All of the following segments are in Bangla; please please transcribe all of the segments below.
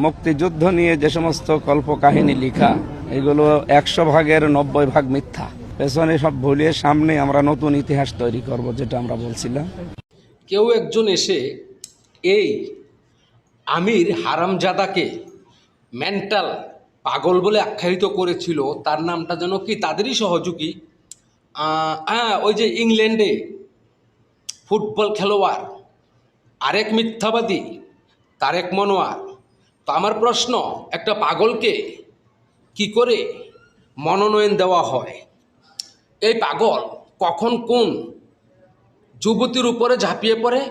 মুক্তিযুদ্ধ নিয়ে যে সমস্ত কল্পকাহিনী লেখা, এগুলো 100 ভাগের 90 ভাগ মিথ্যা। পেছনে সব ভুলিয়ে সামনে আমরা নতুন ইতিহাস তৈরি করব, যেটা আমরা বলছিলাম। কেউ একজন এসে এই আমির হারামজাদাকে মেন্টাল পাগল বলে আখ্যায়িত করেছিল। তার নামটা যেন কি, তাদেরই সহযোগী, হ্যাঁ, ওই যে ইংল্যান্ডে ফুটবল খেলোয়াড়, আরেক মিথ্যাবাদী তারেক মনোয়ার। তো আমার প্রশ্ন, একটা পাগলকে কি করে মনোনয়ন দেওয়া হয়? এই পাগল কখন কোন যুবতীর উপরে ঝাঁপিয়ে পড়ে,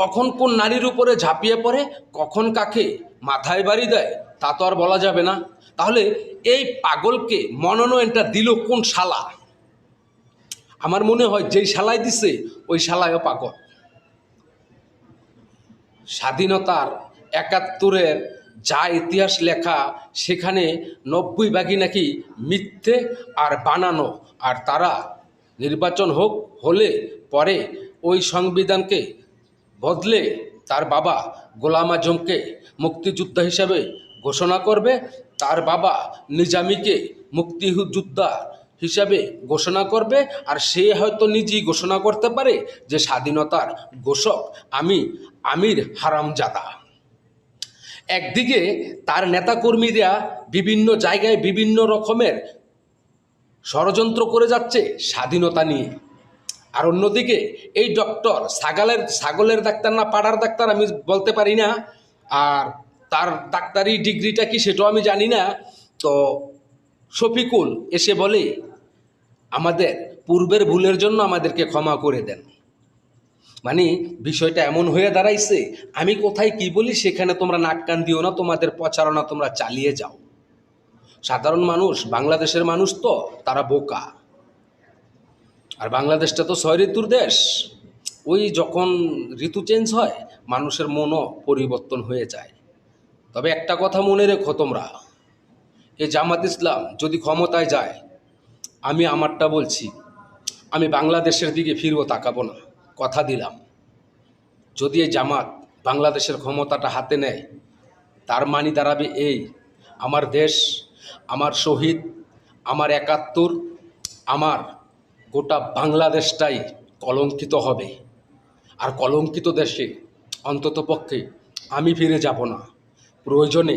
কখন কোন নারীর উপরে ঝাঁপিয়ে পড়ে, কখন কাকে মাথায় বাড়ি দেয়, তা তো আর বলা যাবে না। তাহলে এই পাগলকে মনোনয়নটা দিল কোন শালা? আমার মনে হয় যেই শালায় দিছে ওই শালায়ও পাগল। স্বাধীনতার 71-এর যা ইতিহাস লেখা, সেখানে 90 ভাগই নাকি মিথ্যে আর বানানো। আর তারা নির্বাচন হলে পরে ওই সংবিধানকে বদলে তার বাবা গোলাম আজমকে মুক্তিযোদ্ধা হিসাবে ঘোষণা করবে, তার বাবা নিজামীকে মুক্তিযোদ্ধা হিসাবে ঘোষণা করবে, আর সে হয়তো নিজেই ঘোষণা করতে পারে যে স্বাধীনতার ঘোষক আমি আমির হারামজাদা। একদিকে তার নেতাকর্মীরা বিভিন্ন জায়গায় বিভিন্ন রকমের ষড়যন্ত্র করে যাচ্ছে স্বাধীনতা নিয়ে, আর অন্যদিকে এই ডক্টর ছাগলের ডাক্তার না পাড়ার ডাক্তার আমি বলতে পারি না, আর তার ডাক্তারি ডিগ্রিটা কি সেটাও আমি জানি না। তো শফিকুল এসে বলে আমাদের পূর্বের ভুলের জন্য আমাদেরকে ক্ষমা করে দেন। মানে বিষয়টা এমন হয়ে দাঁড়াইছে, আমি কোথায় কি বলি সেখানে তোমরা নাক কান দিও না, তোমাদের প্রচারণা তোমরা চালিয়ে যাও। সাধারণ মানুষ, বাংলাদেশের মানুষ তো তারা বোকা। আর বাংলাদেশটা তো 6 ঋতুর দেশ। ওই যখন ঋতু চেঞ্জ হয় মানুষের মনও পরিবর্তন হয়ে যায়। তবে একটা কথা মনে রেখো তোমরা, এই জামাত ইসলাম যদি ক্ষমতায় যায়, আমি আমারটা বলছি, আমি বাংলাদেশের দিকে ফিরবো তাকাবো না, কথা দিলাম। যদি এই জামাত বাংলাদেশের ক্ষমতাটা হাতে নেয়, তার মানে দাঁড়াবে এই, আমার দেশ, আমার শহীদ, আমার 71, আমার গোটা বাংলাদেশটাই কলঙ্কিত হবে। আর কলঙ্কিত দেশে অন্ততপক্ষে আমি ফিরে যাব না। প্রয়োজনে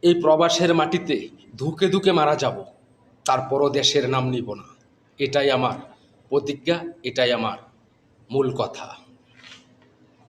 এই প্রবাসের মাটিতে ধুকে ধুকে মারা যাব, তারপরও দেশের নাম নিব না। এটাই আমার প্রতিজ্ঞা, এটাই আমার মূল কথা।